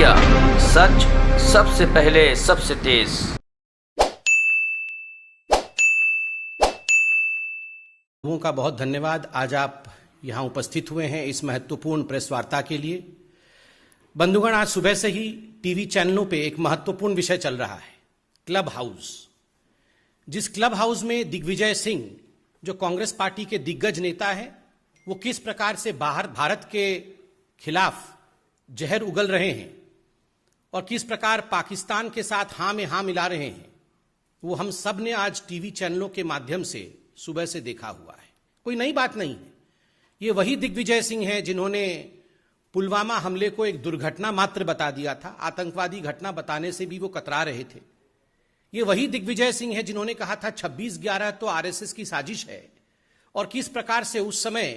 India, सच सबसे पहले सबसे तेज। लोगों का बहुत धन्यवाद। आज आप यहां उपस्थित हुए हैं इस महत्वपूर्ण प्रेस वार्ता के लिए। बंधुगण, आज सुबह से ही टीवी चैनलों पे एक महत्वपूर्ण विषय चल रहा है, क्लब हाउस। जिस क्लब हाउस में दिग्विजय सिंह, जो कांग्रेस पार्टी के दिग्गज नेता हैं, वो किस प्रकार से बाहर भारत के खिलाफ जहर उगल रहे हैं और किस प्रकार पाकिस्तान के साथ हां में हां मिला रहे हैं, वो हम सब ने आज टीवी चैनलों के माध्यम से सुबह से देखा हुआ है। कोई नई बात नहीं है। ये वही दिग्विजय सिंह हैं जिन्होंने पुलवामा हमले को एक दुर्घटना मात्र बता दिया था। आतंकवादी घटना बताने से भी वो कतरा रहे थे। ये वही दिग्विजय सिंह है जिन्होंने कहा था 26/11 तो आरएसएस की साजिश है, और किस प्रकार से उस समय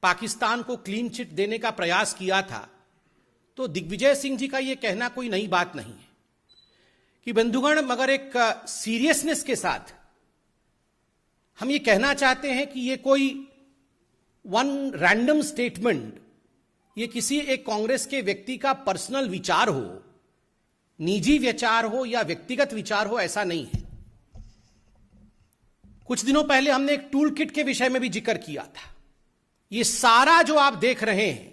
पाकिस्तान को क्लीन चिट देने का प्रयास किया था। तो दिग्विजय सिंह जी का यह कहना कोई नई बात नहीं है कि बंधुगण, मगर एक सीरियसनेस के साथ हम ये कहना चाहते हैं कि ये कोई वन रैंडम स्टेटमेंट, ये किसी एक कांग्रेस के व्यक्ति का पर्सनल विचार हो, निजी विचार हो या व्यक्तिगत विचार हो, ऐसा नहीं है। कुछ दिनों पहले हमने एक टूल किट के विषय में भी जिक्र किया था। ये सारा जो आप देख रहे हैं,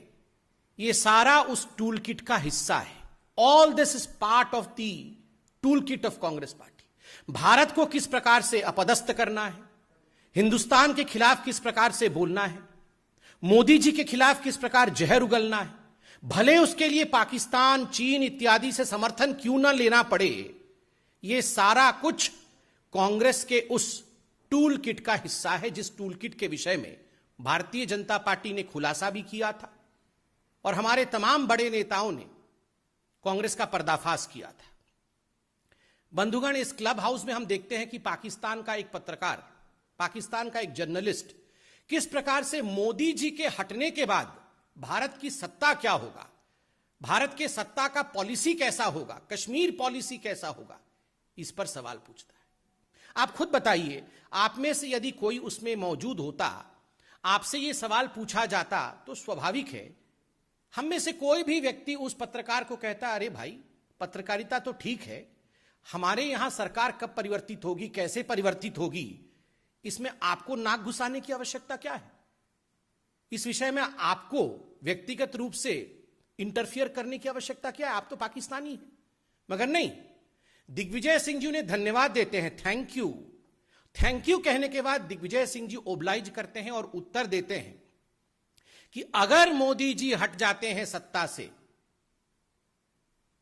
ये सारा उस टूल किट का हिस्सा है। All this is part of the tool kit of Congress party. Bharat को किस प्रकार से अपदस्थ करना है, हिंदुस्तान के खिलाफ किस प्रकार से बोलना है, मोदी जी के खिलाफ किस प्रकार जहर उगलना है, भले उसके लिए पाकिस्तान, चीन इत्यादि से समर्थन क्यों ना लेना पड़े, यह सारा कुछ कांग्रेस के उस टूल किट का हिस्सा है, जिस टूल किट के विषय में भारतीय जनता पार्टी ने खुलासा भी किया था और हमारे तमाम बड़े नेताओं ने कांग्रेस का पर्दाफाश किया था। बंधुगण, इस क्लब हाउस में हम देखते हैं कि पाकिस्तान का एक पत्रकार, पाकिस्तान का एक जर्नलिस्ट किस प्रकार से मोदी जी के हटने के बाद भारत की सत्ता क्या होगा, भारत के सत्ता का पॉलिसी कैसा होगा, कश्मीर पॉलिसी कैसा होगा, इस पर सवाल पूछता है। आप खुद बताइए, आप में से यदि कोई उसमें मौजूद होता, आपसे यह सवाल पूछा जाता, तो स्वाभाविक है हम में से कोई भी व्यक्ति उस पत्रकार को कहता, अरे भाई, पत्रकारिता तो ठीक है, हमारे यहां सरकार कब परिवर्तित होगी, कैसे परिवर्तित होगी, इसमें आपको नाक घुसाने की आवश्यकता क्या है? इस विषय में आपको व्यक्तिगत रूप से इंटरफियर करने की आवश्यकता क्या है? आप तो पाकिस्तानी हैं। मगर नहीं, दिग्विजय सिंह जी उन्हें धन्यवाद देते हैं, थैंक यू। थैंक यू कहने के बाद दिग्विजय सिंह जी ओब्लाइज करते हैं और उत्तर देते हैं कि अगर मोदी जी हट जाते हैं सत्ता से,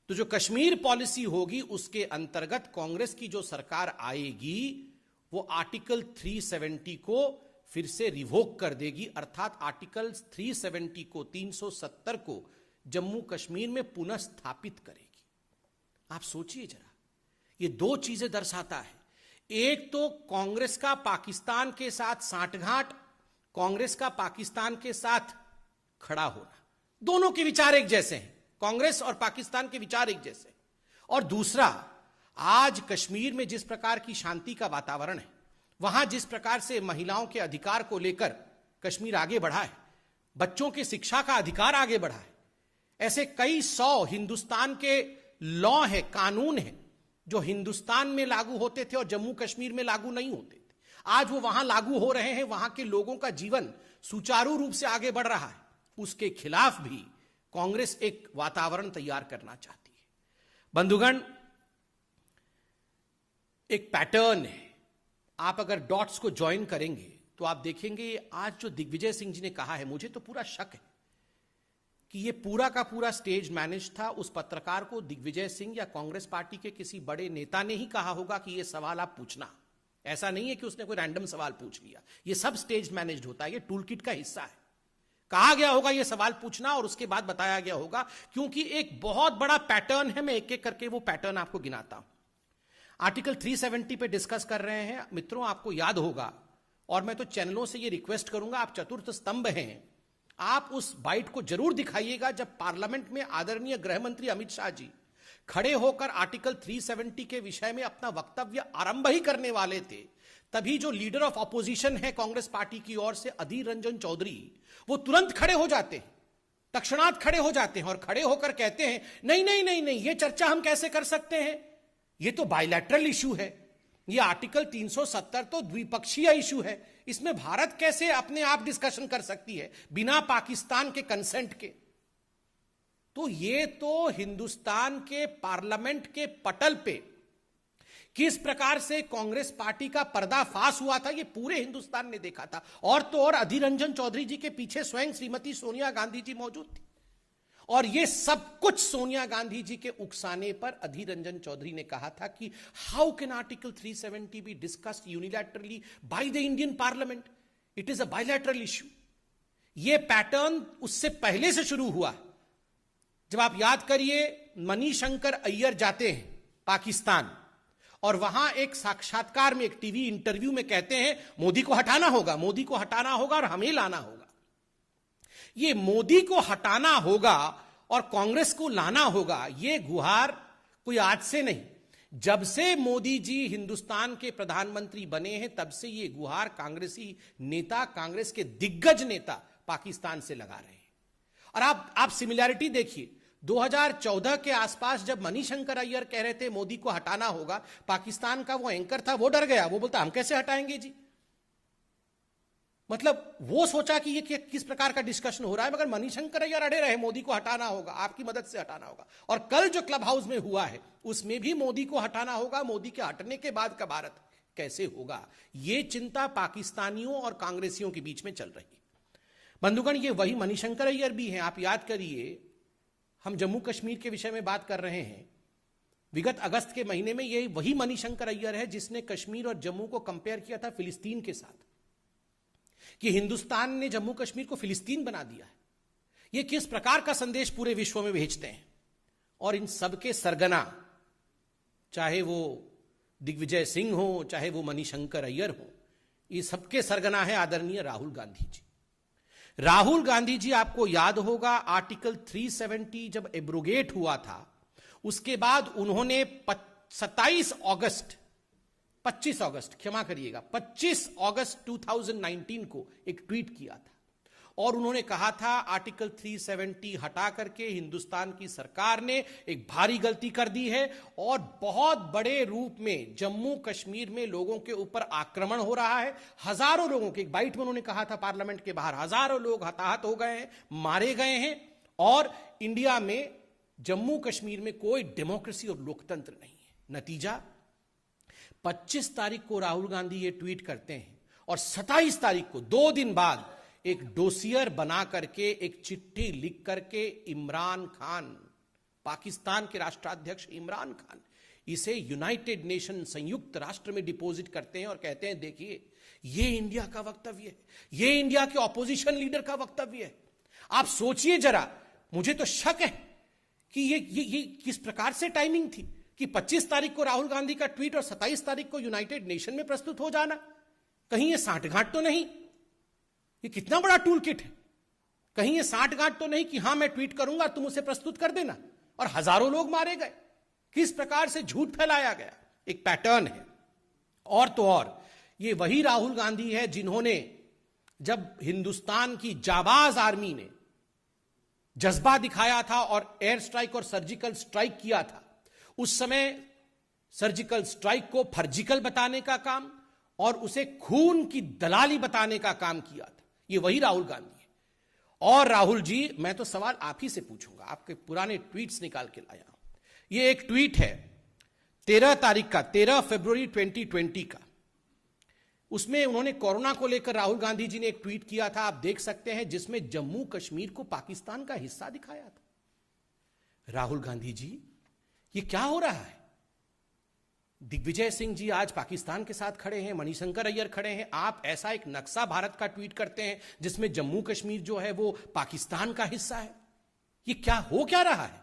तो जो कश्मीर पॉलिसी होगी उसके अंतर्गत कांग्रेस की जो सरकार आएगी, वो आर्टिकल 370 को फिर से रिवोक कर देगी, अर्थात आर्टिकल 370 को, 370 को जम्मू कश्मीर में पुनः स्थापित करेगी। आप सोचिए जरा, ये दो चीजें दर्शाता है। एक तो कांग्रेस का पाकिस्तान के साथ सांठगांठ, कांग्रेस का पाकिस्तान के साथ खड़ा होना, दोनों के विचार एक जैसे हैं, कांग्रेस और पाकिस्तान के विचार एक जैसे। और दूसरा, आज कश्मीर में जिस प्रकार की शांति का वातावरण है, वहां जिस प्रकार से महिलाओं के अधिकार को लेकर कश्मीर आगे बढ़ा है, बच्चों की शिक्षा का अधिकार आगे बढ़ा है, ऐसे कई 100 हिंदुस्तान के लॉ है, कानून है, जो हिंदुस्तान में लागू होते थे और जम्मू कश्मीर में लागू नहीं होते थे, आज वो वहां लागू हो रहे हैं, वहां के लोगों का जीवन सुचारू रूप से आगे बढ़ रहा है। उसके खिलाफ भी कांग्रेस एक वातावरण तैयार करना चाहती है। बंधुगण, एक पैटर्न है, आप अगर डॉट्स को ज्वाइन करेंगे तो आप देखेंगे आज जो दिग्विजय सिंह जी ने कहा है, मुझे तो पूरा शक है कि ये पूरा का पूरा स्टेज मैनेज था। उस पत्रकार को दिग्विजय सिंह या कांग्रेस पार्टी के किसी बड़े नेता ने ही कहा होगा कि ये सवाल आप पूछना। ऐसा नहीं है कि उसने कोई रैंडम सवाल पूछ लिया, ये सब स्टेज मैनेज्ड होता है, ये टूल किट का हिस्सा है। कहा गया होगा ये सवाल पूछना और उसके बाद बताया गया होगा, क्योंकि एक बहुत बड़ा पैटर्न है। मैं एक एक करके वो पैटर्न आपको गिनाता हूं। आर्टिकल 370 पे डिस्कस कर रहे हैं मित्रों, आपको याद होगा, और मैं तो चैनलों से ये रिक्वेस्ट करूंगा, आप चतुर्थ स्तंभ हैं, आप उस बाइट को जरूर दिखाइएगा जब पार्लियामेंट में आदरणीय गृह मंत्री अमित शाह जी खड़े होकर आर्टिकल 370 के विषय में अपना वक्तव्य आरंभ ही करने वाले थे, तभी जो लीडर ऑफ ऑपोजिशन है कांग्रेस पार्टी की ओर से अधीर रंजन चौधरी, वो तुरंत खड़े हो जाते हैं, तत्क्षणात खड़े हो जाते हैं और खड़े होकर कहते हैं नहीं नहीं नहीं नहीं, ये चर्चा हम कैसे कर सकते हैं, ये तो बायलैटरल इशू है, ये आर्टिकल 370 तो द्विपक्षीय इशू है, इसमें भारत कैसे अपने आप डिस्कशन कर सकती है बिना पाकिस्तान के कंसेंट के। तो ये तो हिंदुस्तान के पार्लियामेंट के पटल पे किस प्रकार से कांग्रेस पार्टी का पर्दाफाश हुआ था, ये पूरे हिंदुस्तान ने देखा था। और तो और अधीर रंजन चौधरी जी के पीछे स्वयं श्रीमती सोनिया गांधी जी मौजूद थी, और ये सब कुछ सोनिया गांधी जी के उकसाने पर अधीर रंजन चौधरी ने कहा था कि how can article 370 be discussed unilaterally by the Indian parliament, it is a bilateral issue. ये पैटर्न उससे पहले से शुरू हुआ। जब आप याद करिए, मणिशंकर अय्यर जाते हैं पाकिस्तान और वहां एक साक्षात्कार में, एक टीवी इंटरव्यू में कहते हैं मोदी को हटाना होगा, मोदी को हटाना होगा और हमें लाना होगा। ये मोदी को हटाना होगा और कांग्रेस को लाना होगा, ये गुहार कोई आज से नहीं, जब से मोदी जी हिंदुस्तान के प्रधानमंत्री बने हैं तब से ये गुहार कांग्रेसी नेता, कांग्रेस के दिग्गज नेता पाकिस्तान से लगा रहे हैं। और आप सिमिलैरिटी देखिए, 2014 के आसपास जब मणिशंकर अय्यर कह रहे थे मोदी को हटाना होगा, पाकिस्तान का वो एंकर था, वो डर गया, वो बोलता हम कैसे हटाएंगे जी। मतलब वो सोचा कि ये किस प्रकार का डिस्कशन हो रहा है, मगर मणिशंकर अय्यर अड़े रहे मोदी को हटाना होगा, आपकी मदद से हटाना होगा। और कल जो क्लब हाउस में हुआ है उसमें भी मोदी को हटाना होगा, मोदी के हटने के बाद का भारत कैसे होगा, ये चिंता पाकिस्तानियों और कांग्रेसियों के बीच में चल रही है। बंधुगण, ये वही मणिशंकर अय्यर भी हैं। आप याद करिए, हम जम्मू कश्मीर के विषय में बात कर रहे हैं, विगत अगस्त के महीने में ये वही मणिशंकर अय्यर है जिसने कश्मीर और जम्मू को कंपेयर किया था फिलिस्तीन के साथ, कि हिंदुस्तान ने जम्मू कश्मीर को फिलिस्तीन बना दिया है। ये किस प्रकार का संदेश पूरे विश्व में भेजते हैं। और इन सबके सरगना, चाहे वो दिग्विजय सिंह हो, चाहे वो मणिशंकर अय्यर हो, ये सबके सरगना है आदरणीय राहुल गांधी जी। राहुल गांधी जी, आपको याद होगा, आर्टिकल 370 जब एब्रोगेट हुआ था, उसके बाद उन्होंने 25 अगस्त 2019 को एक ट्वीट किया था और उन्होंने कहा था आर्टिकल 370 हटा करके हिंदुस्तान की सरकार ने एक भारी गलती कर दी है और बहुत बड़े रूप में जम्मू कश्मीर में लोगों के ऊपर आक्रमण हो रहा है। हजारों लोगों के, एक बाइट में उन्होंने कहा था पार्लियामेंट के बाहर, हजारों लोग हताहत हो गए हैं, मारे गए हैं, और इंडिया में जम्मू कश्मीर में कोई डेमोक्रेसी और लोकतंत्र नहीं है। नतीजा, 25 तारीख को राहुल गांधी ये ट्वीट करते हैं और 27 तारीख को, 2 दिन बाद, एक डोसियर बना करके, एक चिट्ठी लिख करके इमरान खान, पाकिस्तान के राष्ट्राध्यक्ष इमरान खान, इसे यूनाइटेड नेशन, संयुक्त राष्ट्र में डिपॉजिट करते हैं और कहते हैं देखिए ये इंडिया का वक्तव्य है, ये इंडिया के ऑपोजिशन लीडर का वक्तव्य है। आप सोचिए जरा, मुझे तो शक है कि ये किस प्रकार से टाइमिंग थी कि 25 तारीख को राहुल गांधी का ट्वीट और 27 तारीख को यूनाइटेड नेशन में प्रस्तुत हो जाना। कहीं ये सांठगांठ तो नहीं? ये कितना बड़ा टूल किट है। कहीं ये सांठगांठ तो नहीं कि हां मैं ट्वीट करूंगा तुम उसे प्रस्तुत कर देना, और हजारों लोग मारे गए। किस प्रकार से झूठ फैलाया गया, एक पैटर्न है। और तो और ये वही राहुल गांधी है जिन्होंने, जब हिंदुस्तान की जाबाज आर्मी ने जज्बा दिखाया था और एयर स्ट्राइक और सर्जिकल स्ट्राइक किया था, उस समय सर्जिकल स्ट्राइक को फर्जिकल बताने का काम और उसे खून की दलाली बताने का काम किया था। ये वही राहुल गांधी है। और राहुल जी, मैं तो सवाल आप ही से पूछूंगा, आपके पुराने ट्वीट्स निकाल के लाया हूं। ये एक ट्वीट है 13 तारीख का, 13 फरवरी 2020 का। उसमें उन्होंने कोरोना को लेकर राहुल गांधी जी ने एक ट्वीट किया था, आप देख सकते हैं, जिसमें जम्मू कश्मीर को पाकिस्तान का हिस्सा दिखाया था। राहुल गांधी जी, ये क्या हो रहा है? दिग्विजय सिंह जी आज पाकिस्तान के साथ खड़े हैं, मणिशंकर अय्यर खड़े हैं, आप ऐसा एक नक्शा भारत का ट्वीट करते हैं जिसमें जम्मू कश्मीर जो है वो पाकिस्तान का हिस्सा है। ये क्या हो क्या रहा है?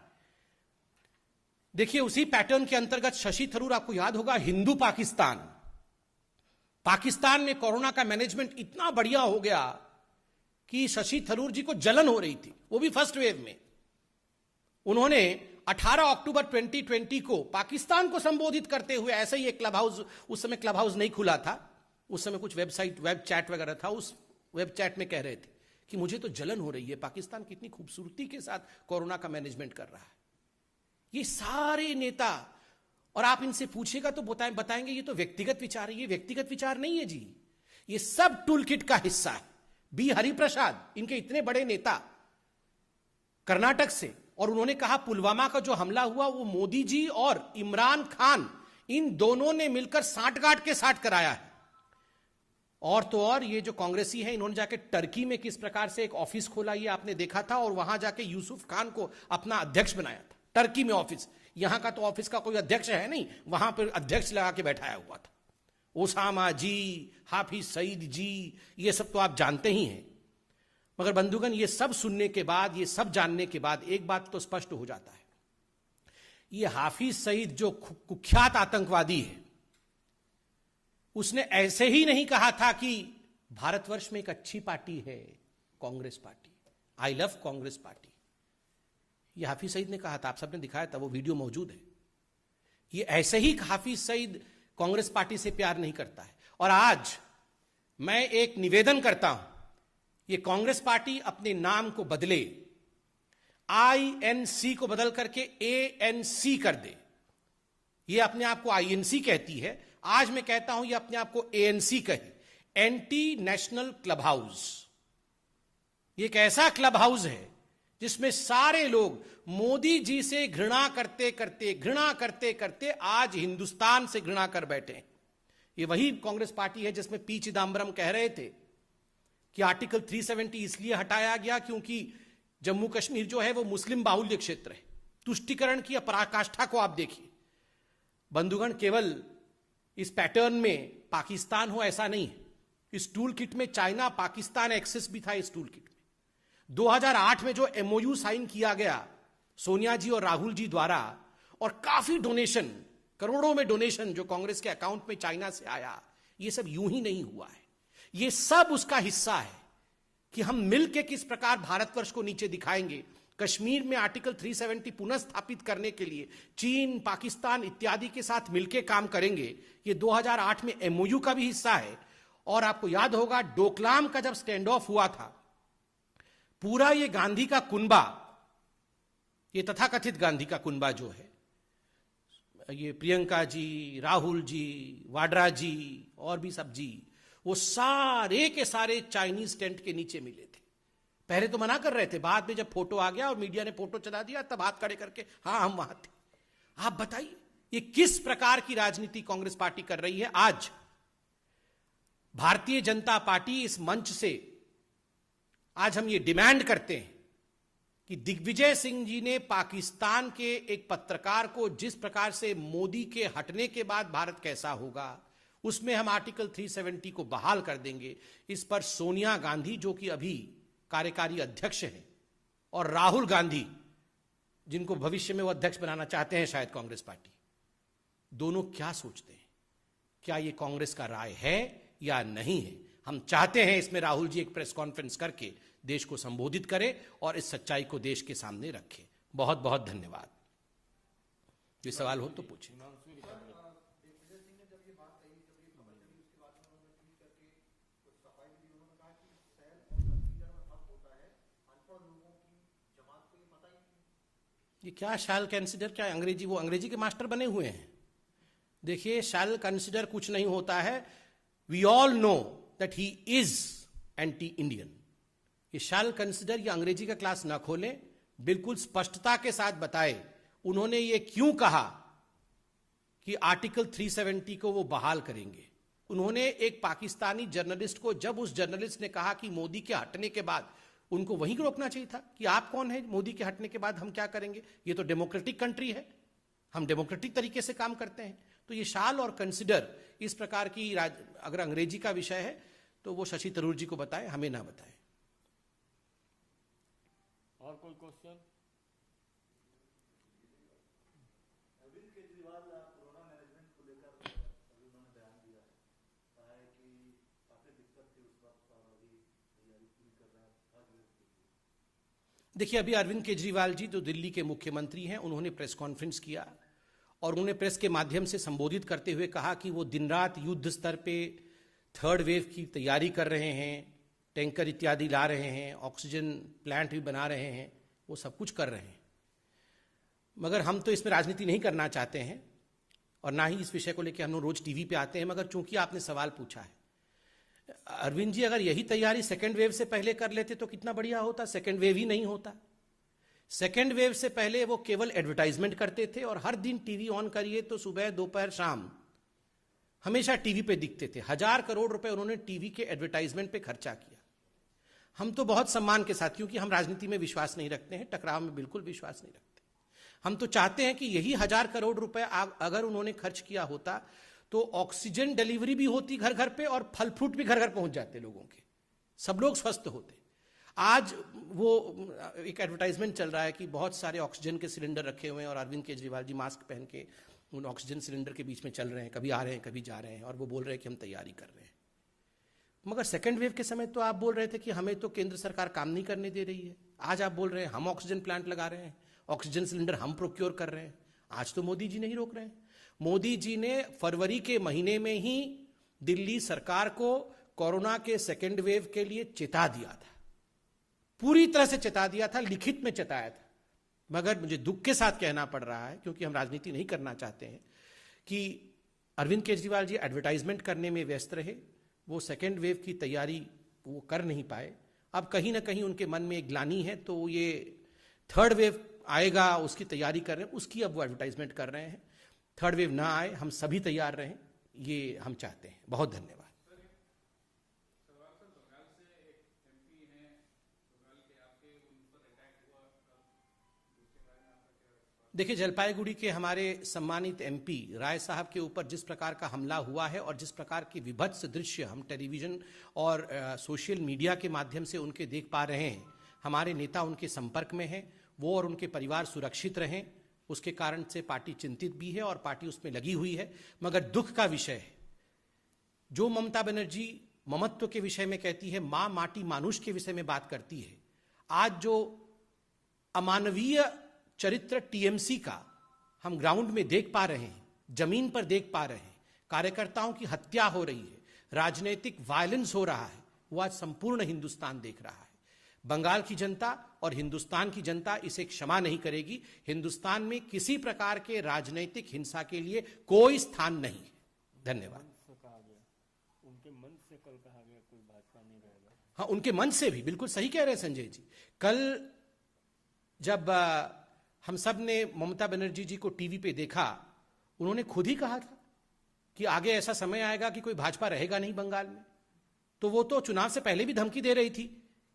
देखिए, उसी पैटर्न के अंतर्गत शशि थरूर, आपको याद होगा, हिंदू पाकिस्तान में कोरोना का मैनेजमेंट इतना बढ़िया हो गया कि शशि थरूर जी को जलन हो रही थी, वो भी फर्स्ट वेव में। उन्होंने 18 अक्टूबर 2020 को पाकिस्तान को संबोधित करते हुए, ऐसे ही एक क्लब हाउस, उस समय क्लब हाउस नहीं खुला था, उस समय कुछ वेबसाइट, वेब चैट वगैरह था, उस वेब चैट में कह रहे थे कि मुझे तो जलन हो रही है, पाकिस्तान कितनी खूबसूरती के साथ कोरोना का मैनेजमेंट कर रहा है। ये सारे नेता, और आप इनसे पूछेगा तो बताएंगे ये तो व्यक्तिगत विचार है। ये व्यक्तिगत विचार नहीं है जी, ये सब टूल किट का हिस्सा है। बी हरिप्रसाद, इनके इतने बड़े नेता कर्नाटक से, और उन्होंने कहा पुलवामा का जो हमला हुआ वो मोदी जी और इमरान खान इन दोनों ने मिलकर सांठगांठ के साथ कराया है। और तो और ये जो कांग्रेसी है, इन्होंने जाके टर्की में किस प्रकार से एक ऑफिस खोला ये आपने देखा था, और वहां जाके यूसुफ खान को अपना अध्यक्ष बनाया था। टर्की में ऑफिस, यहां का तो ऑफिस का कोई अध्यक्ष है नहीं, वहां पर अध्यक्ष लगा के बैठाया हुआ था। ओसामा जी, हाफिज सईद जी, ये सब तो आप जानते ही हैं। मगर बंधुगण, ये सब सुनने के बाद, ये सब जानने के बाद एक बात तो स्पष्ट हो जाता है, ये हाफिज सईद जो कुख्यात आतंकवादी है, उसने ऐसे ही नहीं कहा था कि भारतवर्ष में एक अच्छी पार्टी है Congress party, I love Congress party. ये हाफिज सईद ने कहा था, आप सबने दिखाया था, वो वीडियो मौजूद है। ये ऐसे ही हाफिज सईद कांग्रेस पार्टी से प्यार नहीं करता है। और आज मैं एक निवेदन करता हूं, ये कांग्रेस पार्टी अपने नाम को बदले, INC को बदल करके ANC कर दे। ये अपने आप को INC कहती है, आज मैं कहता हूं ये अपने आप को ANC कहे, एंटी नेशनल क्लब हाउस। ये एक ऐसा क्लब हाउस है जिसमें सारे लोग मोदी जी से घृणा करते करते आज हिंदुस्तान से घृणा कर बैठे हैं। ये वही कांग्रेस पार्टी है जिसमें पी चिदम्बरम कह रहे थे कि आर्टिकल 370 इसलिए हटाया गया क्योंकि जम्मू कश्मीर जो है वो मुस्लिम बाहुल्य क्षेत्र है। तुष्टिकरण की पराकाष्ठा को आप देखिए बंधुगण, केवल इस पैटर्न में पाकिस्तान हो ऐसा नहीं है। इस टूल किट में चाइना पाकिस्तान एक्सेस भी था। इस टूल किट में 2008 में जो MOU साइन किया गया सोनिया जी और राहुल जी द्वारा, और काफी डोनेशन, करोड़ों में डोनेशन जो कांग्रेस के अकाउंट में चाइना से आया, ये सब यूं ही नहीं हुआ है। ये सब उसका हिस्सा है कि हम मिलकर किस प्रकार भारतवर्ष को नीचे दिखाएंगे। कश्मीर में आर्टिकल 370 पुनः स्थापित करने के लिए चीन, पाकिस्तान इत्यादि के साथ मिलकर काम करेंगे। ये 2008 में MOU का भी हिस्सा है। और आपको याद होगा डोकलाम का जब स्टैंड ऑफ हुआ था, पूरा ये गांधी का कुनबा, ये तथाकथित गांधी का कुनबा जो है, ये प्रियंका जी, राहुल जी, वाड्रा जी और भी सब जी, वो सारे के सारे चाइनीज टेंट के नीचे मिले थे। पहले तो मना कर रहे थे, बाद में जब फोटो आ गया और मीडिया ने फोटो चला दिया तब हाथ खड़े करके हाँ हम वहां थे। आप बताइए ये किस प्रकार की राजनीति कांग्रेस पार्टी कर रही है। आज भारतीय जनता पार्टी इस मंच से आज हम ये डिमांड करते हैं कि दिग्विजय सिंह जी ने पाकिस्तान के एक पत्रकार को जिस प्रकार से मोदी के हटने के बाद भारत कैसा होगा, उसमें हम आर्टिकल 370 को बहाल कर देंगे। इस पर सोनिया गांधी जो कि अभी कार्यकारी अध्यक्ष है, और राहुल गांधी जिनको भविष्य में वो अध्यक्ष बनाना चाहते हैं शायद कांग्रेस पार्टी, दोनों क्या सोचते हैं? क्या ये कांग्रेस का राय है या नहीं है? हम चाहते हैं इसमें राहुल जी एक प्रेस कॉन्फ्रेंस करके देश को संबोधित करें और इस सच्चाई को देश के सामने रखें। बहुत बहुत धन्यवाद। ये सवाल हो तो पूछें। ये क्या शैल कंसिडर, क्या अंग्रेजी, वो अंग्रेजी के मास्टर बने हुए हैं। देखिए शैल कंसिडर कुछ नहीं होता है। We all know that he is anti Indian. ये शैल कंसिडर, ये अंग्रेजी का क्लास ना खोलें, बिल्कुल स्पष्टता के साथ बताए उन्होंने ये क्यों कहा कि आर्टिकल 370 को वो बहाल करेंगे। उन्होंने एक पाकिस्तानी जर्नलिस्ट को, जब उस जर्नलिस्ट ने कहा कि मोदी के हटने के बाद, उनको वहीं रोकना चाहिए था कि आप कौन है, मोदी के हटने के बाद हम क्या करेंगे, ये तो डेमोक्रेटिक कंट्री है, हम डेमोक्रेटिक तरीके से काम करते हैं। तो ये शाल और कंसिडर इस प्रकार की अगर अंग्रेजी का विषय है तो वो शशि थरूर जी को बताएं, हमें ना बताएं। और कोई question? Arvind Kejriwal corona management को लेकर अभी उन्होंने बयान दिया है, कहा है कि काफी दिक्कत थी उस वक्त और अभी तैयारी पूरी कर रहा है। देखिए अभी अरविंद केजरीवाल जी जो दिल्ली के मुख्यमंत्री हैं, उन्होंने प्रेस कॉन्फ्रेंस किया और उन्होंने प्रेस के माध्यम से संबोधित करते हुए कहा कि वो दिन रात युद्ध स्तर पे थर्ड वेव की तैयारी कर रहे हैं टैंकर इत्यादि ला रहे हैं, ऑक्सीजन प्लांट भी बना रहे हैं, वो सब कुछ कर रहे हैं। मगर हम तो इसमें राजनीति नहीं करना चाहते हैं और ना ही इस विषय को लेकर हम लोग रोज टीवी पे आते हैं। मगर चूंकि आपने सवाल पूछा है, अरविंद जी, अगर यही तैयारी सेकेंड वेव से पहले कर लेते तो कितना बढ़िया होता। सेकेंड वेव ही नहीं होता। सेकेंड वेव से पहले वो केवल एडवर्टाइजमेंट करते थे और हर दिन टीवी ऑन करिए तो सुबह दोपहर शाम हमेशा टीवी पे दिखते थे। 1000 करोड़ रुपए उन्होंने टीवी के एडवर्टाइजमेंट पे खर्चा किया। हम तो बहुत सम्मान के साथ, क्योंकि हम राजनीति में विश्वास नहीं रखते हैं, टकराव में बिल्कुल विश्वास नहीं रखते, हम तो चाहते हैं कि यही 1000 करोड़ रुपए अगर उन्होंने खर्च किया होता तो ऑक्सीजन डिलीवरी भी होती घर घर पे और फल फ्रूट भी घर घर पहुंच जाते लोगों के, सब लोग स्वस्थ होते। आज वो एक एडवर्टाइजमेंट चल रहा है कि बहुत सारे ऑक्सीजन के सिलेंडर रखे हुए हैं और अरविंद केजरीवाल जी मास्क पहन के उन ऑक्सीजन सिलेंडर के बीच में चल रहे हैं, कभी आ रहे हैं कभी जा रहे हैं, और वो बोल रहे हैं कि हम तैयारी कर रहे हैं। मगर सेकेंड वेव के समय तो आप बोल रहे थे कि हमें तो केंद्र सरकार काम नहीं करने दे रही है। आज आप बोल रहे हैं हम ऑक्सीजन प्लांट लगा रहे हैं, ऑक्सीजन सिलेंडर हम प्रोक्योर कर रहे हैं। आज तो मोदी जी नहीं रोक रहे हैं। मोदी जी ने फरवरी के महीने में ही दिल्ली सरकार को कोरोना के सेकेंड वेव के लिए चेता दिया था, पूरी तरह से चेता दिया था, लिखित में चेताया था। मगर मुझे दुख के साथ कहना पड़ रहा है, क्योंकि हम राजनीति नहीं करना चाहते हैं, कि अरविंद केजरीवाल जी एडवर्टाइजमेंट करने में व्यस्त रहे, वो सेकेंड वेव की तैयारी वो कर नहीं पाए। अब कहीं ना कहीं उनके मन में एक ग्लानि है, तो ये थर्ड वेव आएगा उसकी तैयारी कर रहे हैं, उसकी अब वो एडवर्टाइजमेंट कर रहे हैं। थर्ड वेव ना आए, हम सभी तैयार रहें, ये हम चाहते हैं। बहुत धन्यवाद। देखिए, जलपाईगुड़ी के हमारे सम्मानित एमपी राय साहब के ऊपर जिस प्रकार का हमला हुआ है और जिस प्रकार की विभत्स दृश्य हम टेलीविजन और सोशल मीडिया के माध्यम से उनके देख पा रहे हैं, हमारे नेता उनके संपर्क में हैं, वो और उनके परिवार सुरक्षित रहें, उसके कारण से पार्टी चिंतित भी है और पार्टी उसमें लगी हुई है। मगर दुख का विषय है, जो ममता बनर्जी ममत्व के विषय में कहती है, मां माटी मानुष के विषय में बात करती है, आज जो अमानवीय चरित्र टीएमसी का हम ग्राउंड में देख पा रहे हैं, जमीन पर देख पा रहे हैं, कार्यकर्ताओं की हत्या हो रही है, राजनीतिक वायलेंस हो रहा है, वो आज संपूर्ण हिंदुस्तान देख रहा है। बंगाल की जनता और हिंदुस्तान की जनता इसे क्षमा नहीं करेगी। हिंदुस्तान में किसी प्रकार के राजनीतिक हिंसा के लिए कोई स्थान नहीं है। धन्यवाद। उनके मन से कल कहा गया कोई भाजपा नहीं रहेगा। हाँ, उनके मन से भी बिल्कुल सही कह रहे हैं संजय जी। कल जब हम सब ने ममता बनर्जी जी को टीवी पे देखा, उन्होंने खुद ही कहा था कि आगे ऐसा समय आएगा कि कोई भाजपा रहेगा नहीं बंगाल में। तो वो तो चुनाव से पहले भी धमकी दे रही थी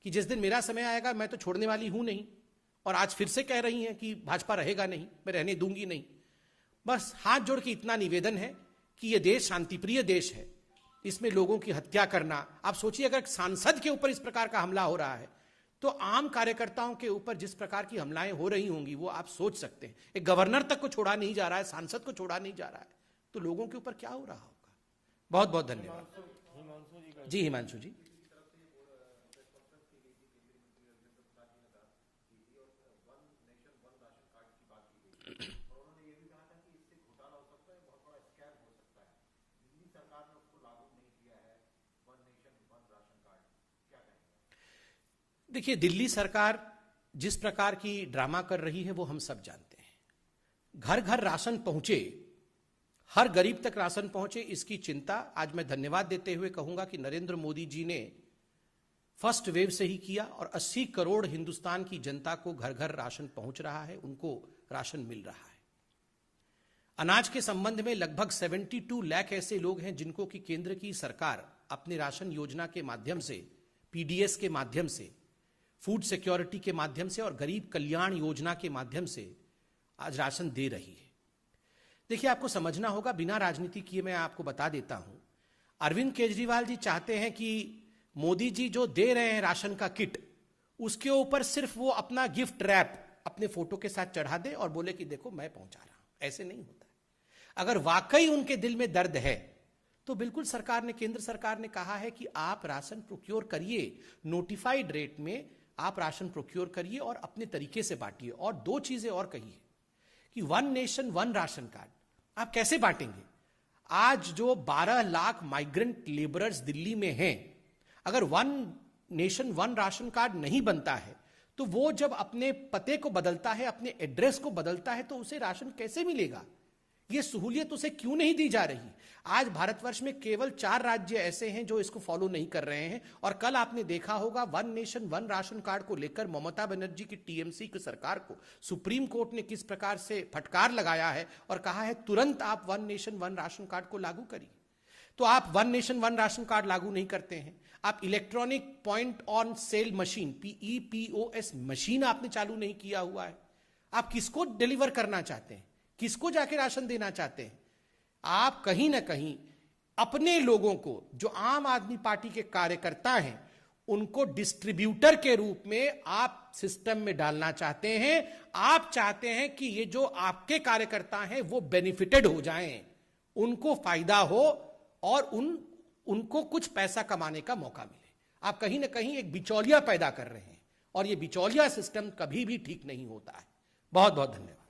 कि जिस दिन मेरा समय आएगा मैं तो छोड़ने वाली हूं नहीं, और आज फिर से कह रही हैं कि भाजपा रहेगा नहीं, मैं रहने दूंगी नहीं। बस हाथ जोड़ के इतना निवेदन है कि यह देश शांतिप्रिय देश है, इसमें लोगों की हत्या करना, आप सोचिए अगर सांसद के ऊपर इस प्रकार का हमला हो रहा है तो आम कार्यकर्ताओं के ऊपर जिस प्रकार की हमलाएं हो रही होंगी वो आप सोच सकते हैं। एक गवर्नर तक को छोड़ा नहीं जा रहा है, सांसद को छोड़ा नहीं जा रहा है, तो लोगों के ऊपर क्या हो रहा होगा। बहुत बहुत धन्यवाद। जी हिमांशु जी। देखिए, दिल्ली सरकार जिस प्रकार की ड्रामा कर रही है वो हम सब जानते हैं। घर घर राशन पहुंचे, हर गरीब तक राशन पहुंचे, इसकी चिंता आज मैं धन्यवाद देते हुए कहूंगा कि नरेंद्र मोदी जी ने फर्स्ट वेव से ही किया और 80 करोड़ हिंदुस्तान की जनता को घर घर राशन पहुंच रहा है, उनको राशन मिल रहा है। अनाज के संबंध में लगभग 72 लाख ऐसे लोग हैं जिनको कि केंद्र की सरकार अपने राशन योजना के माध्यम से, पीडीएस के माध्यम से, फूड सिक्योरिटी के माध्यम से और गरीब कल्याण योजना के माध्यम से आज राशन दे रही है। देखिए, आपको समझना होगा, बिना राजनीति किए मैं आपको बता देता हूं, अरविंद केजरीवाल जी चाहते हैं कि मोदी जी जो दे रहे हैं राशन का किट, उसके ऊपर सिर्फ वो अपना गिफ्ट रैप अपने फोटो के साथ चढ़ा दे और बोले कि देखो मैं पहुंचा रहा हूं। ऐसे नहीं होता। अगर वाकई उनके दिल में दर्द है तो बिल्कुल सरकार ने, केंद्र सरकार ने कहा है कि आप राशन प्रोक्योर करिए, नोटिफाइड रेट में आप राशन प्रोक्योर करिए और अपने तरीके से बांटिए। और दो चीजें और कही है कि 1 नेशन 1 राशन कार्ड आप कैसे बांटेंगे। आज जो 12 लाख माइग्रेंट लेबरर्स दिल्ली में हैं, अगर 1 नेशन वन राशन कार्ड नहीं बनता है तो वो जब अपने पते को बदलता है, अपने एड्रेस को बदलता है, तो उसे राशन कैसे मिलेगा? ये सहूलियत उसे क्यों नहीं दी जा रही? आज भारतवर्ष में केवल 4 राज्य ऐसे हैं जो इसको फॉलो नहीं कर रहे हैं। और कल आपने देखा होगा one nation one ration card को लेकर ममता बनर्जी की टीएमसी की सरकार को सुप्रीम कोर्ट ने किस प्रकार से फटकार लगाया है और कहा है तुरंत आप one nation one ration card को लागू करिए। तो आप one nation one ration card लागू नहीं करते हैं, आप electronic point on sale machine PEPOS machine आपने चालू नहीं किया हुआ है। आप किसको डिलीवर करना चाहते हैं? किसको जाके राशन देना चाहते हैं? आप कहीं ना कहीं अपने लोगों को, जो आम आदमी पार्टी के कार्यकर्ता हैं, उनको डिस्ट्रीब्यूटर के रूप में आप सिस्टम में डालना चाहते हैं। आप चाहते हैं कि ये जो आपके कार्यकर्ता हैं वो बेनिफिटेड हो जाएं, उनको फायदा हो और उनको कुछ पैसा कमाने का मौका मिले। आप कहीं ना कहीं एक बिचौलिया पैदा कर रहे हैं और ये बिचौलिया सिस्टम कभी भी ठीक नहीं होता है। बहुत बहुत धन्यवाद।